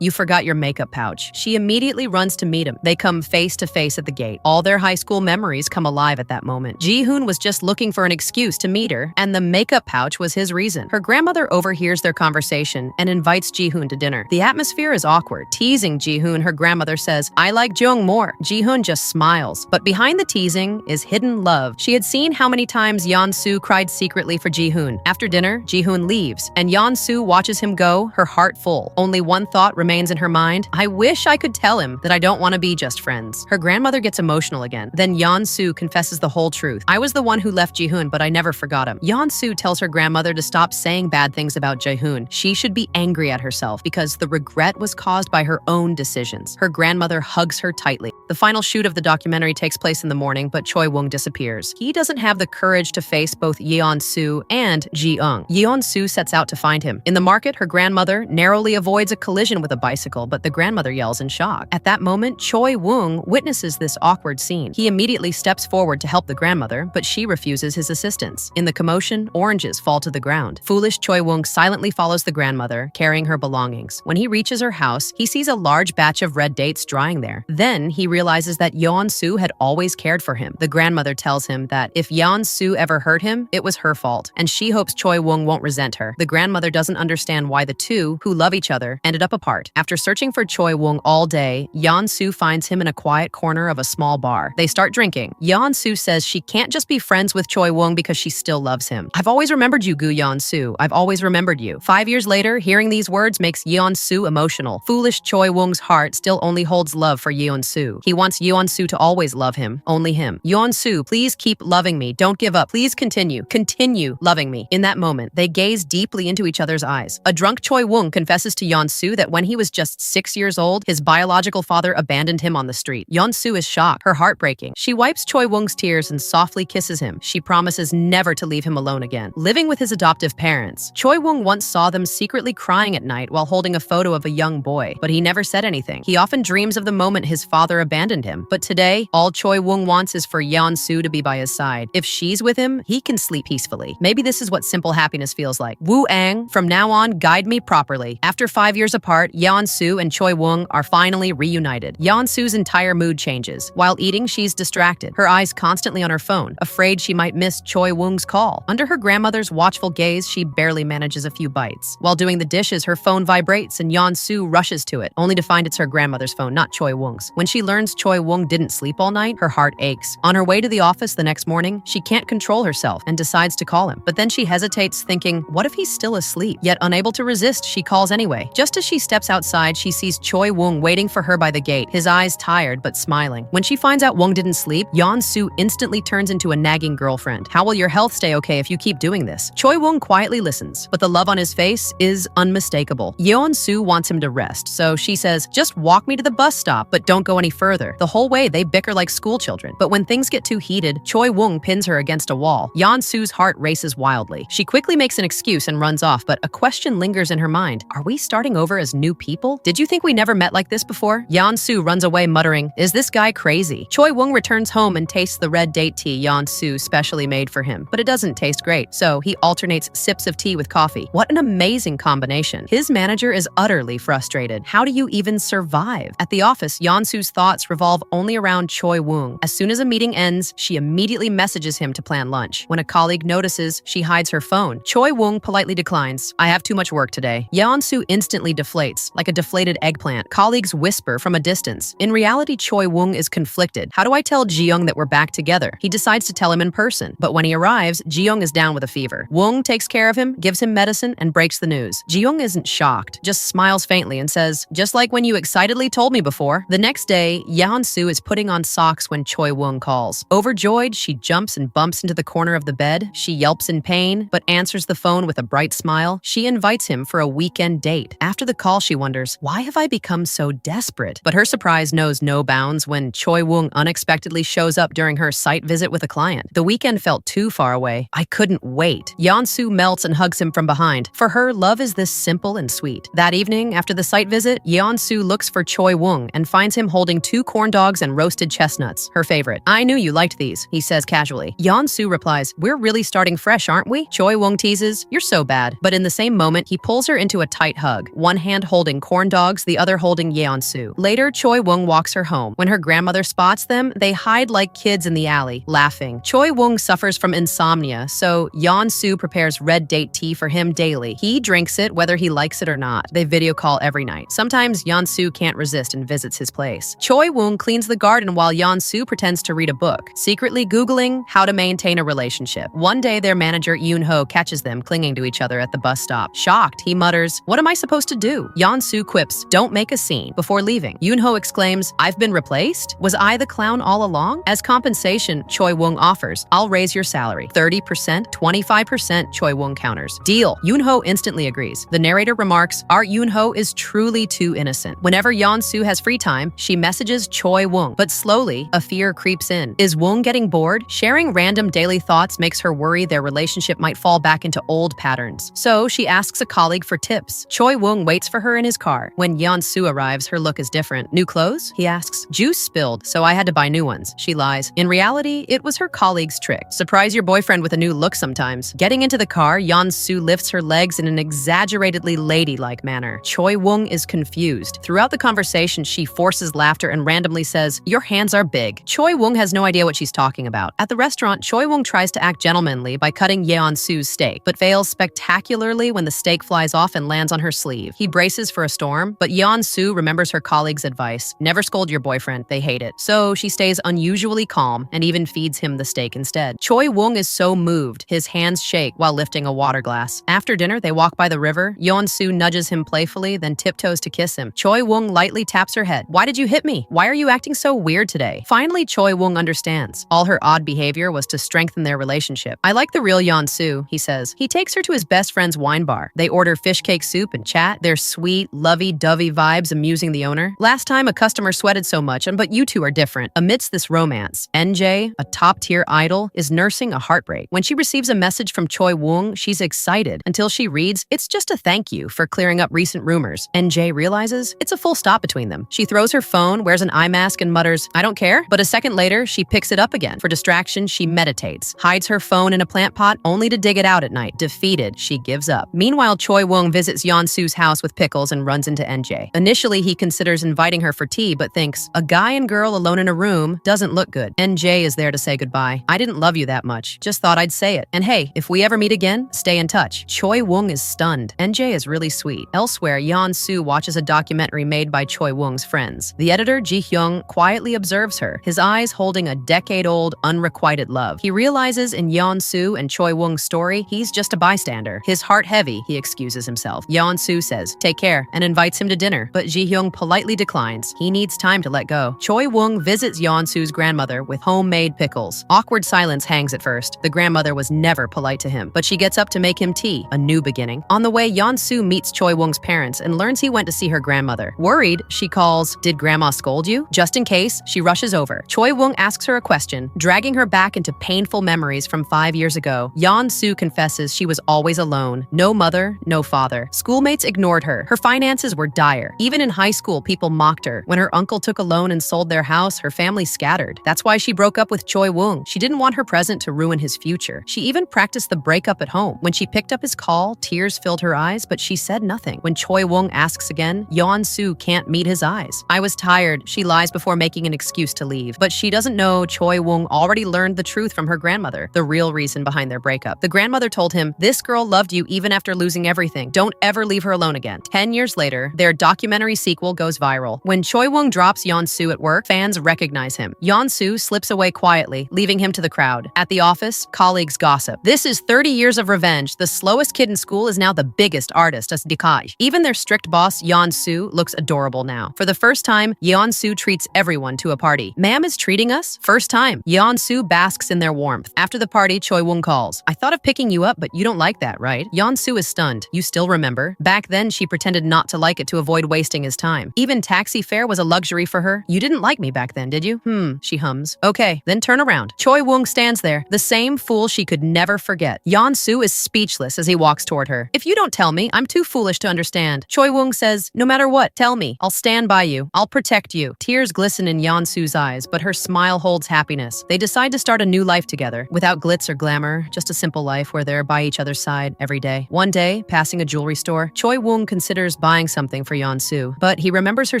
You forgot your makeup pouch. She immediately runs to meet him. They come face to face at the gate. All their high school memories come alive at that moment. Jihoon was just looking for an excuse to meet her, and the makeup pouch was his reason. Her grandmother overhears their conversation and invites Jihoon to dinner. The atmosphere is awkward. Teasing Jihoon, her grandmother says, I like Jung more. Jihoon just smiles. But behind the teasing is hidden love. She had seen how many times Yeon-soo cried secretly for Jihoon. After dinner, Jihoon leaves, and Yeon-soo watches him go, her heart full. Only one thought remains in her mind. I wish I could tell him that I don't want to be just friends. Her grandmother gets emotional again. Then Yeon-soo confesses the whole truth. I was the one who left Jihoon, but I never forgot him. Yeon-soo tells her grandmother to stop saying bad things about Jihoon. She should be angry at herself because the regret was caused by her own decisions. Her grandmother hugs her tightly. The final shoot of the documentary takes place in the morning, but Choi Woong disappears. He doesn't have the courage to face both Yeon-soo and Ji-eung. Yeon-soo sets out to find him. In the market, her grandmother narrowly avoids a collision with a bicycle, but the grandmother yells in shock. At that moment, Choi Woong witnesses this awkward scene. He immediately steps forward to help the grandmother, but she refuses his assistance. In the commotion, oranges fall to the ground. Foolish Choi Woong silently follows the grandmother, carrying her belongings. When he reaches her house, he sees a large batch of red dates drying there. Then he realizes that Yeon-soo had always cared for him. The grandmother tells him that if Yeon-soo ever hurt him, it was her fault, and she hopes Choi Woong won't resent her. The grandmother doesn't understand why the two, who love each other, ended up apart. After searching for Choi Woong all day, Yeon-soo finds him in a quiet corner of a small bar. They start drinking. Yeon-soo says she can't just be friends with Choi Woong because she still loves him. I've always remembered you, Gu Yeon-soo. I've always remembered you. 5 years later, hearing these words makes Yeon-soo emotional. Foolish Choi Woong's heart still only holds love for Yeon-soo. He wants Yeon-soo to always love him, only him. Yeon-soo, please keep loving me. Don't give up. Please continue loving me. In that moment, they gaze deeply into each other's eyes. A drunk Choi Woong confesses to Yeon-soo that when he was just 6 years old, his biological father abandoned him on the street. Yeon-soo is shocked, her heart breaking. She wipes Choi Woong's tears and softly kisses him. She promises never to leave him alone again. Living with his adoptive parents, Choi Woong once saw them secretly crying at night while holding a photo of a young boy, but he never said anything. He often dreams of the moment his father abandoned him, but today, all Choi Woong wants is for Yeon-soo to be by his side. If she's with him, he can sleep peacefully. Maybe this is what simple happiness feels like. Woo-ang, from now on, guide me properly. After 5 years apart, Yeon-soo and Choi Woong are finally reunited. Yeon-soo's entire mood changes. While eating, she's distracted, her eyes constantly on her phone, afraid she might miss Choi Woong's call. Under her grandmother's watchful gaze, she barely manages a few bites. While doing the dishes, her phone vibrates and Yeon-soo rushes to it, only to find it's her grandmother's phone, not Choi Woong's. When she learns Choi Woong didn't sleep all night, her heart aches. On her way to the office the next morning, she can't control herself and decides to call him. But then she hesitates, thinking, what if he's still asleep? Yet unable to resist, she calls anyway. Just as she steps outside, she sees Choi Woong waiting for her by the gate, his eyes tired but smiling. When she finds out Woong didn't sleep, Yeon-soo instantly turns into a nagging girlfriend. How will your health stay okay if you keep doing this? Choi Woong quietly listens, but the love on his face is unmistakable. Yeon-soo wants him to rest, so she says, just walk me to the bus stop, but don't go any further. The whole way, they bicker like school children. But when things get too heated, Choi Woong pins her against a wall. Yeon-soo's heart races wildly. She quickly makes an excuse and runs off, but a question lingers in her mind. Are we starting over as new people? Did you think we never met like this before? Yeon-soo runs away muttering, is this guy crazy? Choi Woong returns home and tastes the red date tea Yeon-soo specially made for him, but it doesn't taste great, so he alternates sips of tea with coffee. What an amazing combination. His manager is utterly frustrated. How do you even survive? At the office, Yeon-soo's thoughts revolve only around Choi Woong. As soon as a meeting ends, she immediately messages him to plan lunch. When a colleague notices, she hides her phone. Choi Woong politely declines. I have too much work today. Yeon-soo instantly deflates, like a deflated eggplant. Colleagues whisper from a distance. In reality, Choi Woong is conflicted. How do I tell Ji-young that we're back together? He decides to tell him in person, but when he arrives, Ji-young is down with a fever. Woong takes care of him, gives him medicine, and breaks the news. Ji-young isn't shocked, just smiles faintly and says, just like when you excitedly told me before. The next day, Yeon-soo is putting on socks when Choi Woong calls. Overjoyed, she jumps and bumps into the corner of the bed. She yelps in pain, but answers the phone with a bright smile. She invites him for a weekend date. After the call, she wonders, why have I become so desperate? But her surprise knows no bounds when Choi Woong unexpectedly shows up during her site visit with a client. The weekend felt too far away. I couldn't wait. Yeon-soo melts and hugs him from behind. For her, love is this simple and sweet. That evening, after the site visit, Yeon-soo looks for Choi Woong and finds him holding 2 2 corn dogs and roasted chestnuts, her favorite. I knew you liked these, he says casually. Yeon-soo replies, we're really starting fresh, aren't we? Choi Woong teases, you're so bad. But in the same moment, he pulls her into a tight hug, one hand holding corn dogs, the other holding Yeon-soo. Later, Choi Woong walks her home. When her grandmother spots them, they hide like kids in the alley, laughing. Choi Woong suffers from insomnia, so Yeon-soo prepares red date tea for him daily. He drinks it whether he likes it or not. They video call every night. Sometimes Yeon-soo can't resist and visits his place. Choi Woong cleans the garden while Yeon-soo pretends to read a book, secretly Googling how to maintain a relationship. One day, their manager Yoon-ho catches them clinging to each other at the bus stop. Shocked, he mutters, what am I supposed to do? Yeon-soo quips, don't make a scene, before leaving. Yoon-ho exclaims, I've been replaced? Was I the clown all along? As compensation, Choi Woong offers, I'll raise your salary. 30%, 25%, Choi Woong counters. Deal. Yoon-ho instantly agrees. The narrator remarks, our Yoon-ho is truly too innocent. Whenever Yeon-soo has free time, she messages Choi Woong, but slowly, a fear creeps in. Is Woong getting bored? Sharing random daily thoughts makes her worry their relationship might fall back into old patterns. So she asks a colleague for tips. Choi Woong waits for her in his car. When Yeon-soo arrives, her look is different. New clothes? He asks. Juice spilled, so I had to buy new ones. She lies. In reality, it was her colleague's trick. Surprise your boyfriend with a new look sometimes. Getting into the car, Yeon-soo lifts her legs in an exaggeratedly ladylike manner. Choi Woong is confused. Throughout the conversation, she forces laughter and randomly says, your hands are big. Choi Woong has no idea what she's talking about. At the restaurant, Choi Woong tries to act gentlemanly by cutting Yeon-soo's steak, but fails spectacularly when the steak flies off and lands on her sleeve. He braces for a storm, but Yeon-soo remembers her colleague's advice. Never scold your boyfriend, they hate it. So she stays unusually calm and even feeds him the steak instead. Choi Woong is so moved, his hands shake while lifting a water glass. After dinner, they walk by the river. Yeon-soo nudges him playfully, then tiptoes to kiss him. Choi Woong lightly taps her head. Why did you hit me? Why are you acting so weird today? Finally, Choi Woong understands. All her odd behavior was to strengthen their relationship. I like the real Yeon-soo, he says. He takes her to his best friend's wine bar. They order fish cake soup and chat, their sweet, lovey-dovey vibes amusing the owner. Last time, a customer sweated so much, but you two are different. Amidst this romance, NJ, a top-tier idol, is nursing a heartbreak. When she receives a message from Choi Woong, she's excited until she reads, it's just a thank you for clearing up recent rumors. NJ realizes it's a full stop between them. She throws her phone, wears an eye mask, and mutters, I don't care. But a second later, she picks it up again. For distraction, she meditates, hides her phone in a plant pot, only to dig it out at night. Defeated, she gives up. Meanwhile, Choi Woong visits Yeon-soo's house with pickles and runs into NJ. Initially, he considers inviting her for tea, but thinks, a guy and girl alone in a room doesn't look good. NJ is there to say goodbye. I didn't love you that much. Just thought I'd say it. And hey, if we ever meet again, stay in touch. Choi Woong is stunned. NJ is really sweet. Elsewhere, Yeon-soo watches a documentary made by Choi Woong's friends. The editor, Ji-hyung, quietly observes her, his eyes holding a decade-old, unrequited love. He realizes in Yeon-soo and Choi Woong's story, he's just a bystander. His heart heavy, he excuses himself. Yeon-soo says, take care, and invites him to dinner, but Ji-hyung politely declines. He needs time to let go. Choi Woong visits Yeon-soo's grandmother with homemade pickles. Awkward silence hangs at first. The grandmother was never polite to him, but she gets up to make him tea, a new beginning. On the way, Yeon-soo meets Choi Woong's parents and learns he went to see her grandmother. Worried, she calls, did grandma scold you? Just in case, she rushes over. Choi Woong asks her a question, dragging her back into painful memories from 5 years ago. Yeon-soo confesses she was always alone. No mother, no father. Schoolmates ignored her. Her finances were dire. Even in high school, people mocked her. When her uncle took a loan and sold their house, her family scattered. That's why she broke up with Choi Woong. She didn't want her present to ruin his future. She even practiced the breakup at home. When she picked up his call, tears filled her eyes, but she said nothing. When Choi Woong asks again, Yeon-soo can't meet his eyes. I was tired, she lies before making an excuse to leave. But she doesn't know Choi Woong already learned the truth from her grandmother, the real reason behind their breakup. The grandmother told him, this girl loved you even after losing everything. Don't ever leave her alone again. 10 years later, their documentary sequel goes viral. When Choi Woong drops Yeon-soo at work, fans recognize him. Yeon-soo slips away quietly, leaving him to the crowd. At the office, colleagues gossip. This is 30 years of revenge. The slowest kid in school is now the biggest artist as Dikaj. Even their strict boss, Yeon-soo, looks adorable now. For the first time, Yeon-soo treats everyone to a party. Ma'am is treating us? First time. Yeon-soo basks in their warmth. After the party, Choi Woong calls. I thought of picking you up, but you don't like that, right? Yeon-soo is stunned. You still remember? Back then, she pretended not to like it to avoid wasting his time. Even taxi fare was a luxury for her. You didn't like me back then, did you? She hums. Okay, then turn around. Choi Woong stands there, the same fool she could never forget. Yeon-soo is speechless as he walks toward her. If you don't tell me, I'm too foolish to understand. Choi Woong says, no matter what, tell me. I'll stand by you. I'll protect you. you. Tears glisten in Yeon-soo's eyes, but her smile holds happiness. They decide to start a new life together, without glitz or glamour, just a simple life where they're by each other's side every day. One day, passing a jewelry store, Choi-woong considers buying something for Yeon-soo, but he remembers her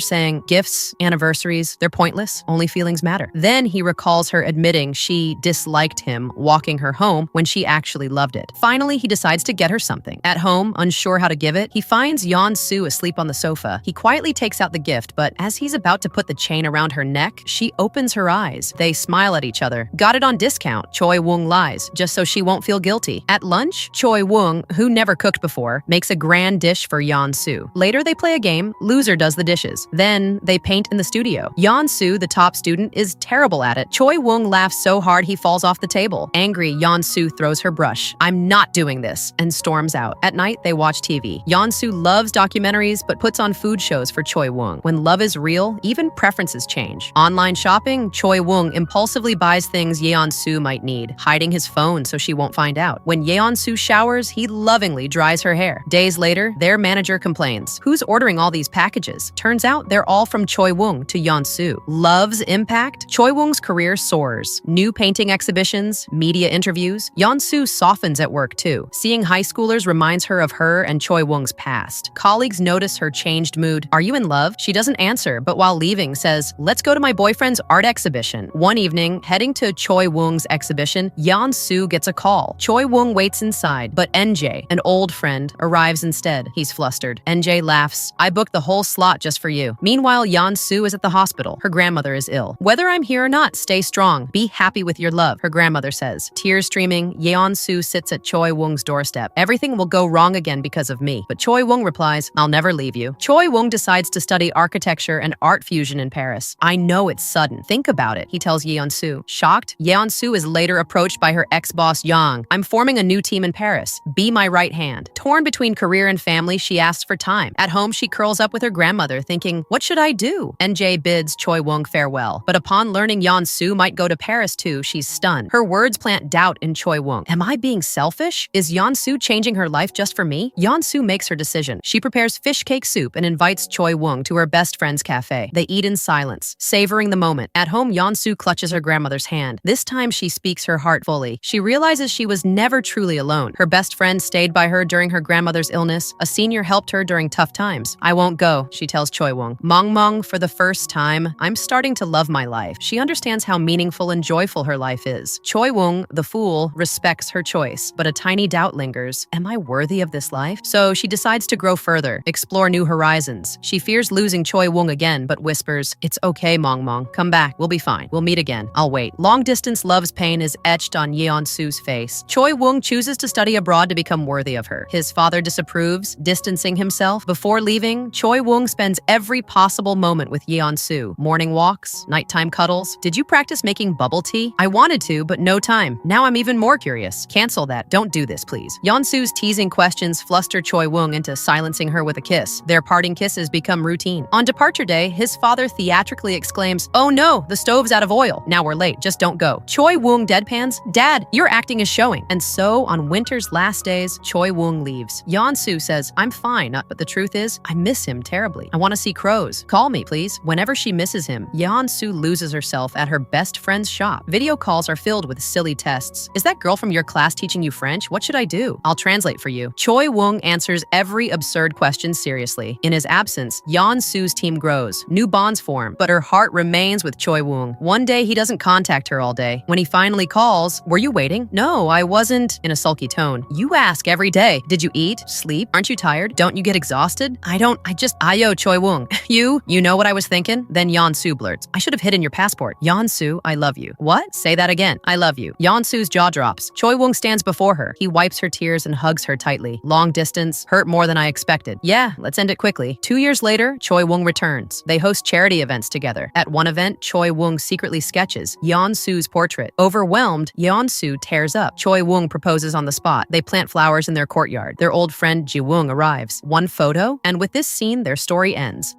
saying, gifts, anniversaries, they're pointless, only feelings matter. Then he recalls her admitting she disliked him walking her home when she actually loved it. Finally, he decides to get her something. At home, unsure how to give it, he finds Yeon-soo asleep on the sofa. He quietly takes out the gift, but as he's about to put the chain around her neck, she opens her eyes. They smile at each other. Got it on discount, Choi-woong lies, just so she won't feel guilty. At lunch, Choi-woong, who never cooked before, makes a grand dish for Yeon-soo. Later, they play a game. Loser does the dishes. Then, they paint in the studio. Yeon-soo, the top student, is terrible at it. Choi-woong laughs so hard he falls off the table. Angry, Yeon-soo throws her brush. I'm not doing this, and storms out. At night, they watch TV. Yeon-soo loves documentaries, but puts on food shows for Choi-woong. When love is real, even preferences change. Online shopping, Choi-woong impulsively buys things Yeon-soo might need, hiding his phone so she won't find out. When Yeon-soo showers, he lovingly dries her hair. Days later, their manager complains. Who's ordering all these packages? Turns out they're all from Choi-woong to Yeon-soo. Love's impact? Choi-woong's career soars. New painting exhibitions, media interviews. Yeon-soo softens at work too. Seeing high schoolers reminds her of her and Choi-woong's past. Colleagues notice her changed mood. Are you in love? She doesn't answer, but while leaving says, let's go to my boyfriend's art exhibition. One evening, heading to Choi-woong's exhibition, Yeon-soo gets a call. Choi-woong waits inside, but NJ, an old friend, arrives instead. He's flustered. NJ laughs. I booked the whole slot just for you. Meanwhile, Yeon-soo is at the hospital. Her grandmother is ill. Whether I'm here or not, stay strong. Be happy with your love, her grandmother says. Tears streaming, Yeon-soo sits at Choi-woong's doorstep. Everything will go wrong again because of me. But Choi-woong replies, I'll never leave you. Choi-woong decides to study architecture and art fusion in Paris. I know it's sudden. Think about it, he tells Yeon-soo. Shocked, Yeon-soo is later approached by her ex-boss Yang. I'm forming a new team in Paris. Be my right hand. Torn between career and family, she asks for time. At home, she curls up with her grandmother, thinking, what should I do? NJ bids Choi-woong farewell. But upon learning Yeon-soo might go to Paris too, she's stunned. Her words plant doubt in Choi-woong. Am I being selfish? Is Yeon-soo changing her life just for me? Yeon-soo makes her decision. She prepares fish cake soup and invites Choi-woong to her best friend's cafe. They eat in silence, savoring the moment. At home, Yeon-soo clutches her grandmother's hand. This time, she speaks her heart fully. She realizes she was never truly alone. Her best friend stayed by her during her grandmother's illness. A senior helped her during tough times. I won't go, she tells Choi-woong. Mong, for the first time, I'm starting to love my life. She understands how meaningful and joyful her life is. Choi-woong, the fool, respects her choice, but a tiny doubt lingers. Am I worthy of this life? So she decides to grow further, explore new horizons. She fears losing Choi-woong again, but whispers, it's okay, Mong. Come back. We'll be fine. We'll meet again. I'll wait. Long-distance love's pain is etched on Yeon-soo's face. Choi-woong chooses to study abroad to become worthy of her. His father disapproves, distancing himself. Before leaving, Choi-woong spends every possible moment with Yeon-soo. Morning walks, nighttime cuddles. Did you practice making bubble tea? I wanted to, but no time. Now I'm even more curious. Cancel that. Don't do this, please. Yeon-soo's teasing questions fluster Choi-woong into silencing her with a kiss. Their parting kisses become routine. On departure day, his father theatrically exclaims, oh no, the stove's out of oil. Now we're late. Just don't go. Choi-woong deadpans, Dad, your acting is showing. And so, on winter's last days, Choi-woong leaves. Yeon-soo says, I'm fine, but the truth is, I miss him terribly. I want to see crows. Call me, please. Whenever she misses him, Yeon-soo loses herself at her best friend's shop. Video calls are filled with silly tests. Is that girl from your class teaching you French? What should I do? I'll translate for you. Choi-woong answers every absurd question seriously. In his absence, Yeon-soo's team grows. New bonds form, but her heart remains with Choi-woong. One day, he doesn't contact her all day. When he finally calls, were you waiting? No, I wasn't, in a sulky tone. You ask every day. Did you eat? Sleep? Aren't you tired? Don't you get exhausted? Ayo, Choi-woong. You know what I was thinking? Then Yeon-soo blurts, I should have hidden your passport. Yeon-soo, I love you. What? Say that again. I love you. Yeon-soo's jaw drops. Choi-woong stands before her. He wipes her tears and hugs her tightly. Long distance, hurt more than I expected. Yeah, let's end it quickly. 2 years later, Choi-woong returns. They host charity events together. At one event, Choi-woong secretly sketches Yeon-soo's portrait. Overwhelmed, Yeon-soo tears up. Choi-woong proposes on the spot. They plant flowers in their courtyard. Their old friend Ji-woong arrives. One photo, and with this scene, their story ends.